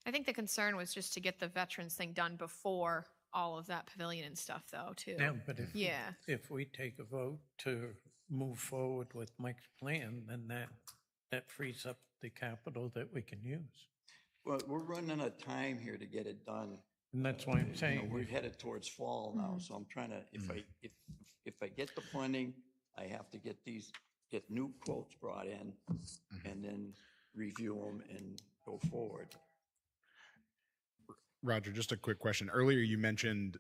I think the concern was just to get the veterans thing done before all of that pavilion and stuff though, too. Yeah, but Yeah. if we take a vote to move forward with Mike's plan, then that frees up the capital that we can use. Well, we're running out of time here to get it done. And that's why I'm saying, We're headed towards fall now, so I'm trying to, if I get the funding, I have to get new quotes brought in and then review them and go forward. Roger, just a quick question. Earlier, you mentioned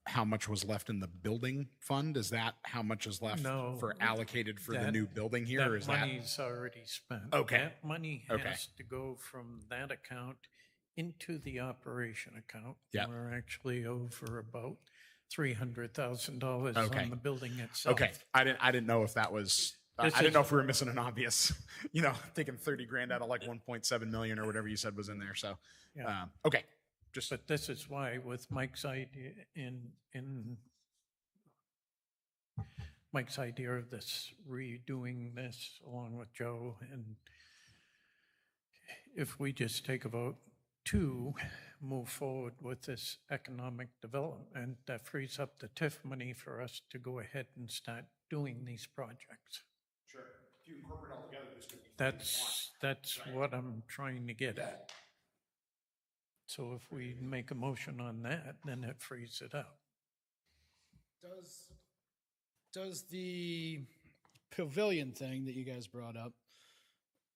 how much was left in the building fund. Is that how much is left No, for allocated for the that- new building here? Or is that that? money's already spent. Okay. That money Okay. has to go from that account into the operation account. Yeah. We're actually over about $300,000 Okay. on the building itself. Okay. I didn't know if that was, I This didn't know is- if we were missing an obvious, taking 30 grand out of like 1.7 million or whatever you said was in there. So, Yeah. okay. Just, But this is why with Mike's idea Mike's idea of this, redoing this along with Joe, and if we just take a vote to move forward with this economic development, that frees up the TIF money for us to go ahead and start doing these projects. sure. If you incorporate all together, this could be. That's what I'm trying to get at. So if we make a motion on that, then it frees it up. Does the pavilion thing that you guys brought up,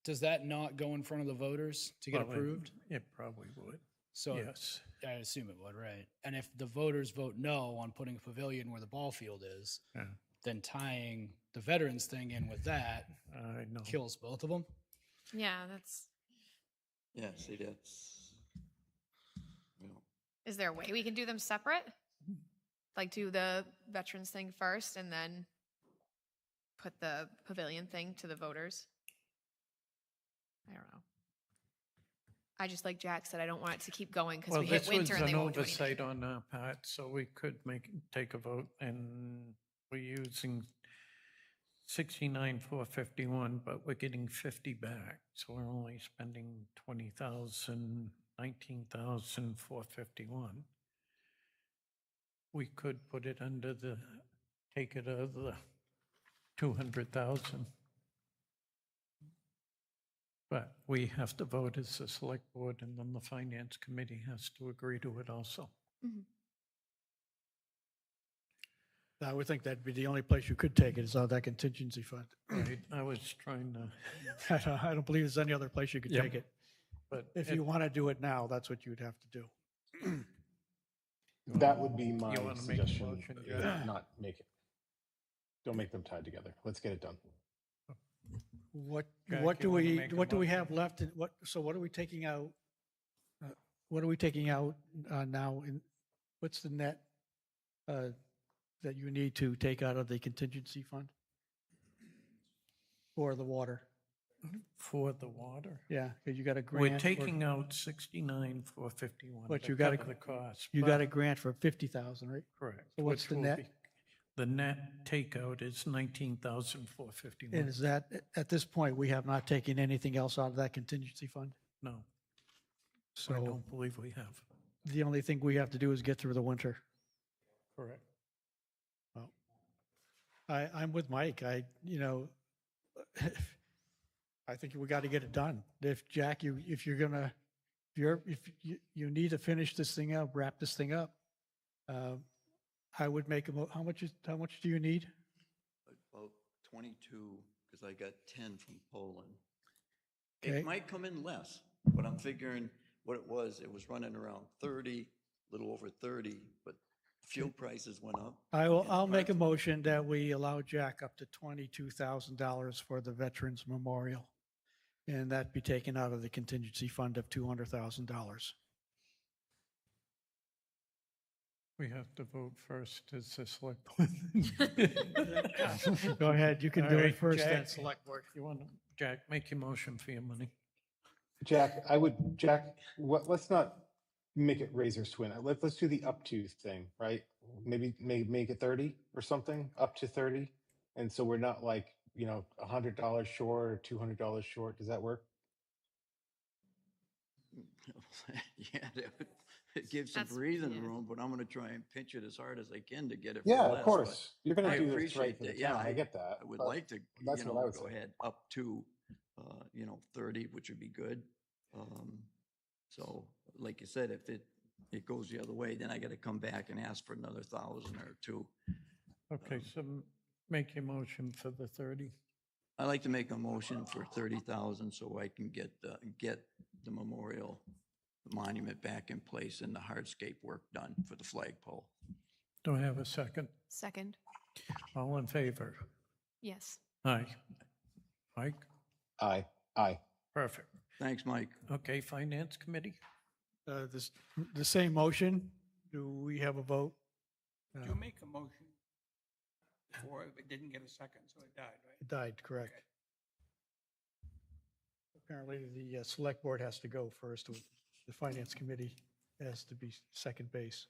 does that not go in front of the voters to get Well, approved? It probably would, So yes. I assume it would, right? And if the voters vote no on putting a pavilion where the ball field is, Yeah, then tying the veterans thing in with that I know. kills both of them. Yeah, that's, Yeah, see, that's, is there a way we can do them separate? Like do the veterans thing first and then put the pavilion thing to the voters? I don't know. I just, like Jack said, I don't want it to keep going because Well, we hit this was winter and they an won't do anything. oversight on our part, so we could take a vote, and we're using 69,451, but we're getting 50 back, so we're only spending 20,000, 19,451. We could put it under take it out of the 200,000. But we have to vote as the select board, and then the finance committee has to agree to it also. I would think that'd be the only place you could take it is out of that contingency fund. Right? I was trying to, I don't believe there's any other place you could Yep. take it. but If you want to do it now, that's what you'd have to do. That would be my You wanna make a suggestion. motion, is yeah? Not make it. Don't make them tied together. Let's get it done. What Jack, what you do wanna we make a what do we motion? have left? So what are we taking out? What are we taking out now? What's the net that you need to take out of the contingency fund for the water? For the water. Yeah, because you got a grant. We're for- taking out 69,451. But to you got a- cover the cost. You got but- a grant for 50,000, right? Correct. So what's which the will net? be- The net takeout is 19,451. And is that, at this point, we have not taken anything else out of that contingency fund? No, I So don't believe we have. the only thing we have to do is get through the winter. Correct. Well, I'm with Mike. I think we got to get it done. If Jack, if you're gonna, if you need to finish this thing up, wrap this thing up, I would make how much do you need? About 22, because I got 10 from Poland. Okay. It might come in less, but I'm figuring what it was running around 30, a little over 30, but fuel prices went up. I'll make a motion that we allow Jack up to $22,000 for the Veterans Memorial. And that be taken out of the contingency fund of $200,000. We have to vote first as the select board. Go ahead, you can All do right, it first, then Jack, select board. You want to, Jack, make your motion for your money. Jack, let's not make it razor twin. Let's do the up to thing, right? Maybe make it 30 or something, up to 30. And so we're not like, $100 short or $200 short. Does that work? Yeah, it gives some That's- breathing yeah. room, but I'm going to try and pinch it as hard as I can to get it. Yeah, for of less, course. You're but going I to do this appreciate right for the that. Yeah, town. I get that. I would but like to, that's what I would go say. ahead up to, 30, which would be good. So, like you said, if it goes the other way, then I got to come back and ask for another 1,000 or 2. Okay, so make your motion for the 30. I'd like to make a motion for 30,000 so I can get the memorial monument back in place and the hardscape work done for the flagpole. Do I have a second? Second. All in favor? Yes. Aye. Mike? Aye. Perfect. Thanks, Mike. Okay, Finance Committee? The same motion, do we have a vote? You make a motion for it, but didn't get a second, so it died, right? It died, correct. Apparently, the select board has to go first. The finance committee has to be second base.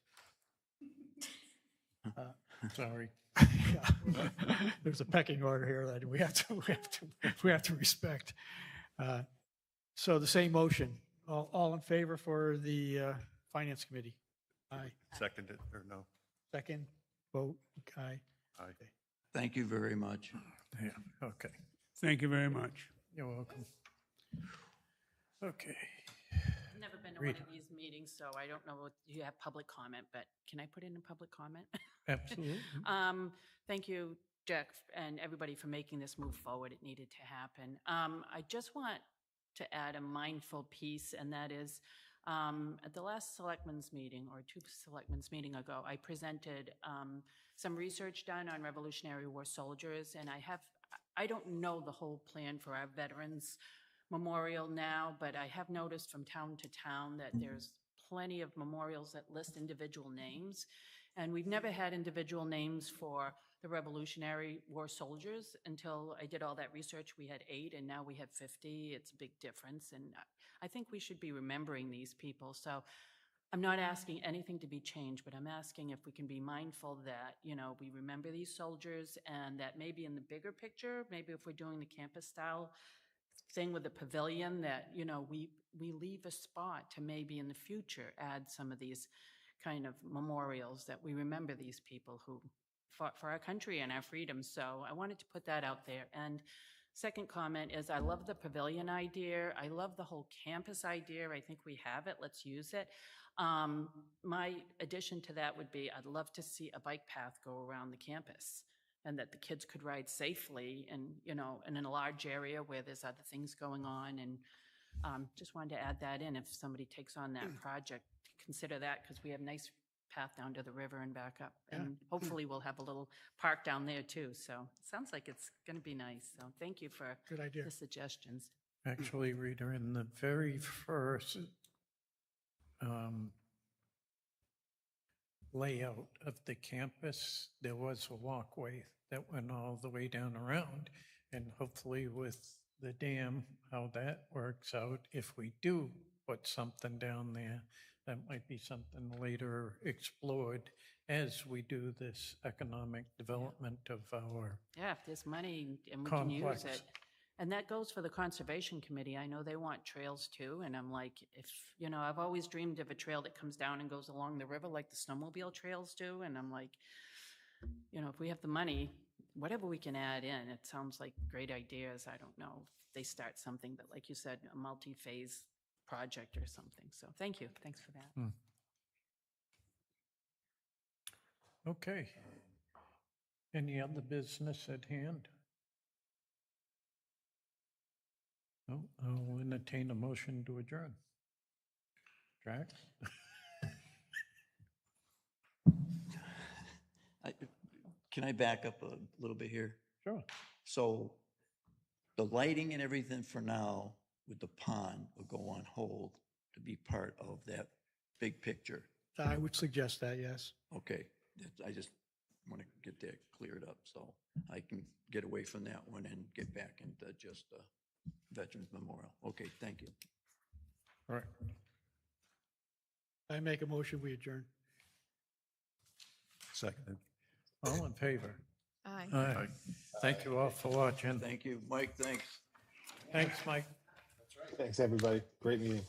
Sorry. Yeah. There's a pecking order here that we have to respect. So the same motion, all in favor for the finance committee? Aye. Second it, or no? Second, vote, aye. Aye. Thank you very much. Yeah, okay. Thank you very much. You're welcome. Okay. I've never been to one Rita. of these meetings, so I don't know if you have public comment, but can I put in a public comment? Absolutely. Thank you, Jack, and everybody for making this move forward. It needed to happen. I just want to add a mindful piece, and that is at the last selectmen's meeting or 2 selectmen's meeting ago, I presented some research done on Revolutionary War soldiers, and I don't know the whole plan for our veterans memorial now, but I have noticed from town to town that there's plenty of memorials that list individual names. And we've never had individual names for the Revolutionary War soldiers until I did all that research. We had 8 and now we have 50. It's a big difference. And I think we should be remembering these people. So I'm not asking anything to be changed, but I'm asking if we can be mindful that, we remember these soldiers and that maybe in the bigger picture, maybe if we're doing the campus style thing with the pavilion, that, we leave a spot to maybe in the future add some of these kind of memorials that we remember these people who fought for our country and our freedom. So I wanted to put that out there. And second comment is I love the pavilion idea. I love the whole campus idea. I think we have it. Let's use it. My addition to that would be I'd love to see a bike path go around the campus and that the kids could ride safely and, and in a large area where there's other things going on. And just wanted to add that in if somebody takes on that project, consider that because we have a nice path down to the river and back up. And hopefully we'll have a little park down there too. So it sounds like it's going to be nice. So thank you for Good idea. the suggestions. Actually, Rita, in the very first layout of the campus, there was a walkway that went all the way down around. And hopefully with the dam, how that works out. If we do put something down there, that might be something later explored as we do this economic development of our Yeah, if there's money and we can use complex. it. And that goes for the Conservation Committee. I know they want trails too, and I'm like, if, you know, I've always dreamed of a trail that comes down and goes along the river like the snowmobile trails do, and I'm like, you know, if we have the money, whatever we can add in, it sounds like great ideas. I don't know if they start something, but like you said, a multi-phase project or something. So thank you. Thanks for that. Okay. Any other business at hand? No, I'll entertain a motion to adjourn. Jack? Can I back up a little bit here? Sure. So the lighting and everything for now with the pond will go on hold to be part of that big picture. I would suggest that, yes. Okay, I just want to get that cleared up so I can get away from that one and get back into just Veterans Memorial. Okay, thank you. All right. I make a motion, we adjourn. Seconded. All in favor? Aye. Aye. Thank you all for watching. Thank you, Mike, thanks. Thanks, Mike. Thanks, everybody. Great meeting.